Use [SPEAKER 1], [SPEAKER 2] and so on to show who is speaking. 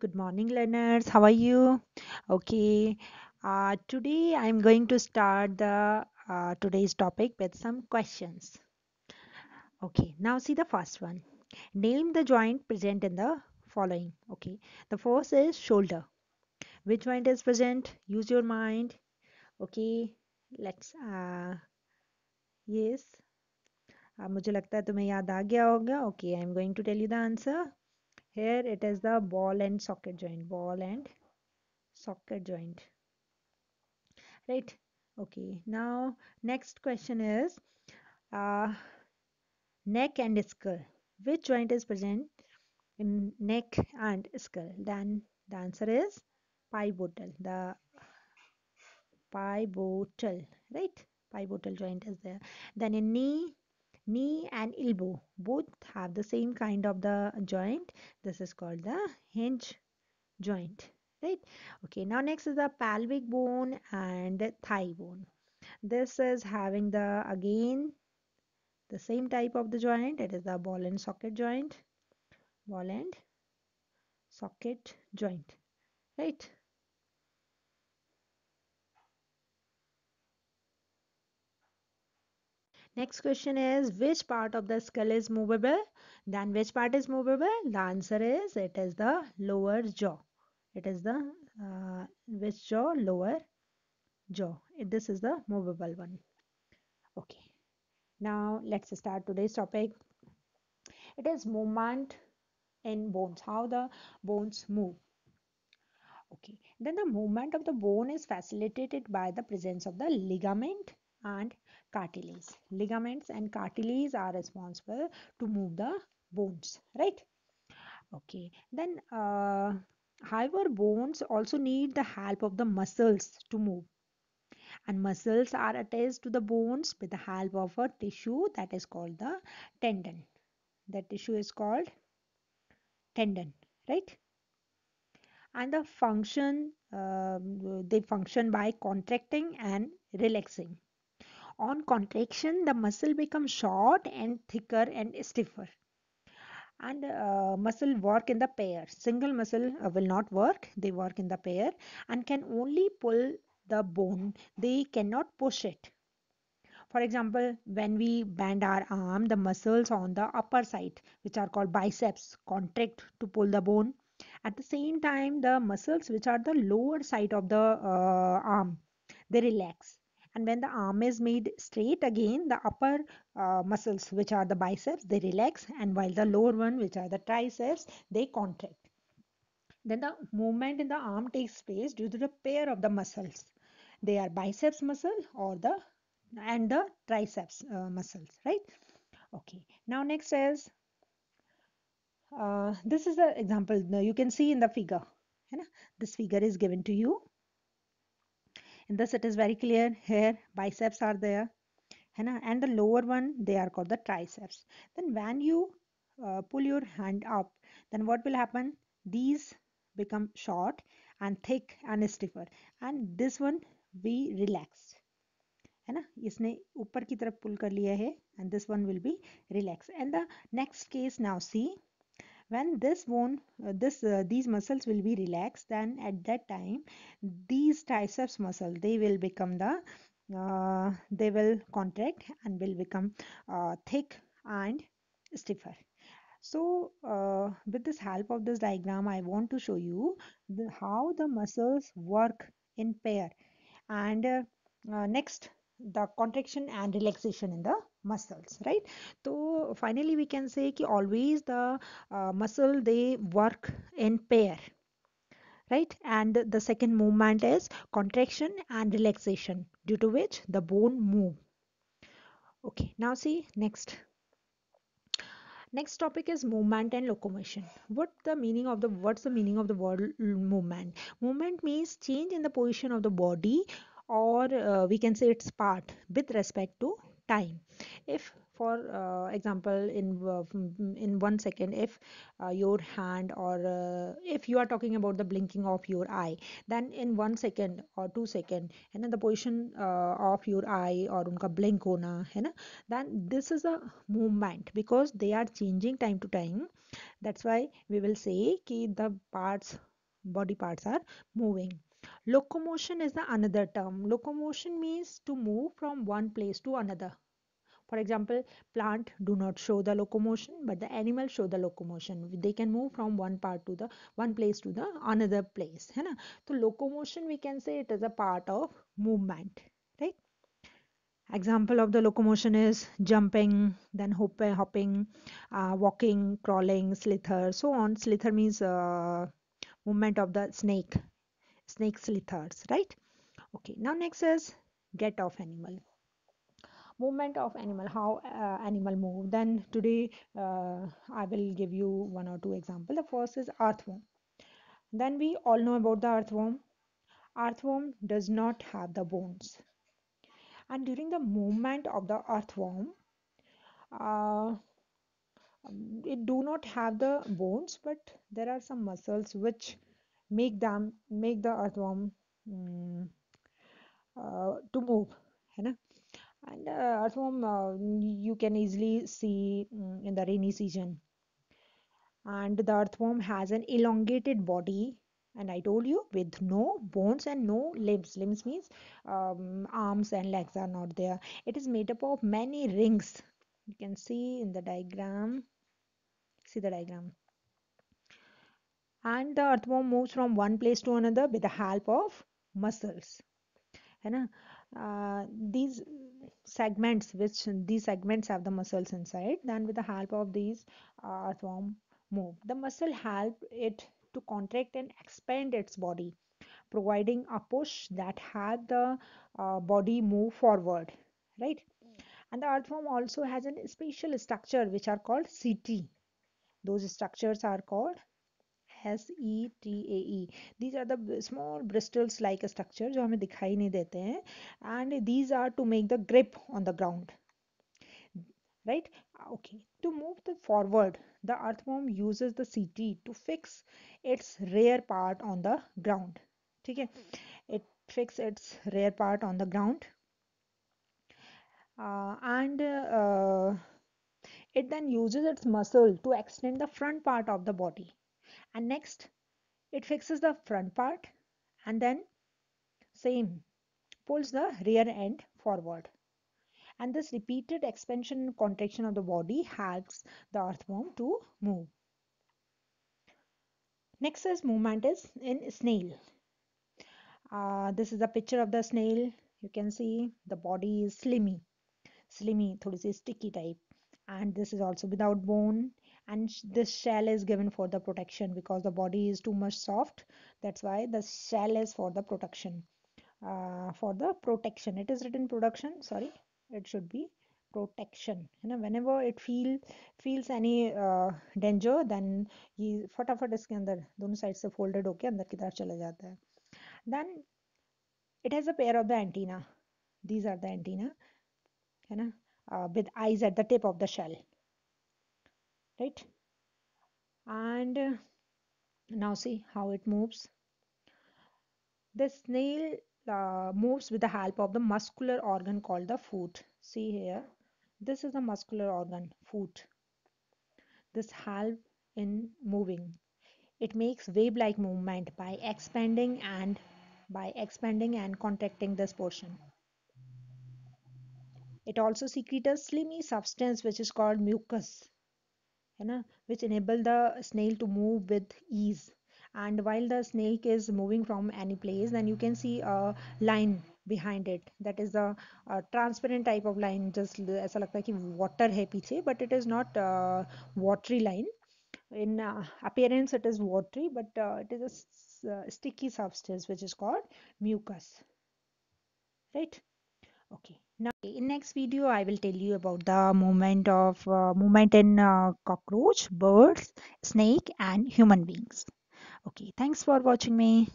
[SPEAKER 1] Good morning, learners. How are you? Okay. Today I'm going to start the today's topic with some questions. Okay. Now see the first one. Name the joint present in the following. Okay. The first is shoulder. Which joint is present? Use your mind. Okay. Let's. Yes. मुझे लगता है तुम्हें याद आ गया होगा. Okay. I'm going to tell you the answer. Here it is the ball and socket joint. Ball and socket joint. Right. Okay. Now, next question is uh, neck and skull. Which joint is present in neck and skull? Then the answer is pivotal. The pivotal, right? Pivotal joint is there. Then in knee and elbow, both have the same kind of the joint. This is called the hinge joint, right? Okay. Now next is the pelvic bone and the thigh bone. This is having the again the same type of the joint. It is the ball and socket joint. Ball and socket joint. Right? Next question is which part of the skull is movable? Then which part is movable? The answer is it is the lower jaw. It is the which jaw? Lower jaw. This is the movable one. Okay. Now let's start today's topic. It is movement in bones. How the bones move. Okay, then the movement of the bone is facilitated by the presence of the ligament and cartilage. Ligaments and cartilage are responsible to move the bones, right? Okay, then however, bones also need the help of the muscles to move, and muscles are attached to the bones with the help of a tissue that is called the tendon. That tissue is called tendon, right? And the function they function by contracting and relaxing. On contraction the muscle becomes short and thicker and stiffer, and muscle work in the pair. Single muscle will not work, they work in the pair and can only pull the bone, they cannot push it. For example, when we bend our arm, the muscles on the upper side, which are called biceps, contract to pull the bone. At the same time, the muscles which are the lower side of the arm, they relax. And when the arm is made straight again, the upper muscles, which are the biceps, they relax. And while the lower one, which are the triceps, they contract. Then the movement in the arm takes place due to the pair of the muscles. They are biceps muscle or the and the triceps muscles, right? Okay. Now next is this is the example you can see in the figure. है ना? This figure is given to you. In this it is very clear. Here biceps are there. है ना? And the lower one they are called the triceps. Then when you pull your hand up, then what will happen? These become short and thick and stiffer, and this one we relax. है ना, इसने ऊपर की तरफ पुल कर लिया है and this one will be relaxed. And the next case, now see, when this bone these muscles will be relaxed, then at that time these triceps muscle they will become the they will contract and will become thick and stiffer. So with this help of this diagram I want to show you how the muscles work in pair, and next the contraction and relaxation in the muscles, right? So finally we can say ki always the muscle they work in pair, right? And the second movement is contraction and relaxation, due to which the bone move. Okay, now see next topic is movement and locomotion. What's the meaning of the word movement? Movement means change in the position of the body, or we can say its part with respect to time. If for example in 1 second, if your hand or if you are talking about the blinking of your eye, then in 1 second or 2 second, and then the position of your eye or unka blink hona है ना, then this is a movement because they are changing time to time. That's why we will say कि the parts body parts are moving. Locomotion is the another term. Locomotion means to move from one place to another. For example, plant do not show the locomotion, but the animal show the locomotion. They can move from one part to the one place to the another place. है ना? So locomotion we can say it is a part of movement, right? Example of the locomotion is jumping, then hopping, walking, crawling, slither, so on. Slither means movement of the snake slithers, right? Okay, now next is get off animal. Movement of animal, how animal move. Then today I will give you one or two example. The first is earthworm. Then we all know about the earthworm. Earthworm does not have the bones, and during the movement of the earthworm, uh, it do not have the bones, but there are some muscles which make the earthworm mm, to move, है ना? And earthworm you can easily see in the rainy season. And the earthworm has an elongated body, and I told you with no bones and no limbs. Limbs means arms and legs are not there. It is made up of many rings. You can see in the diagram. See the diagram. And the earthworm moves from one place to another with the help of muscles, है ना? These segments, which these segments have the muscles inside, then with the help of these earthworm move. The muscle help it to contract and expand its body, providing a push that had the body move forward, right? And the earthworm also has a special structure which are called setae. Those structures are called SETAE. These are the small bristles like a structure जो हमें दिखाई नहीं देते हैं, and these are to make the grip on the ground, right? Okay, to move the forward, the earthworm uses the CT to fix its rear part on the ground. ठीक है? It fix its rear part on the ground, and it then uses its muscle to extend the front part of the body. And next, it fixes the front part, and then same pulls the rear end forward. And this repeated expansion and contraction of the body helps the earthworm to move. Next is movement is in snail. This is a picture of the snail. You can see the body is slimy, थोड़ी सी sticky type, and this is also without bone. And this shell is given for the protection because the body is too much soft. That's why the shell is for the protection. For the protection, it is written production. Sorry, it should be protection. You know, whenever it feels any danger, then ये फटाफट इसके अंदर दोनों side से folded होके अंदर की तरफ चला जाता है. Then it has a pair of the antenna. These are the antenna, है ना, with eyes at the tip of the shell, right? And now see how it moves. The snail moves with the help of the muscular organ called the foot. See here, this is the muscular organ, foot. This help in moving. It makes wave-like movement by expanding and contracting this portion. It also secretes a slimy substance which is called mucus, है ना, which enable the snail to move with ease. And while the snake is moving from any place, then you can see a line behind it. That is a transparent type of line. Just ऐसा लगता है कि water है पीछे, but it is not watery line. In appearance, it is watery, but it is a sticky substance which is called mucus, right? Okay. Now, in next video, I will tell you about the movement in cockroach, birds, snake, and human beings. Okay. Thanks for watching me.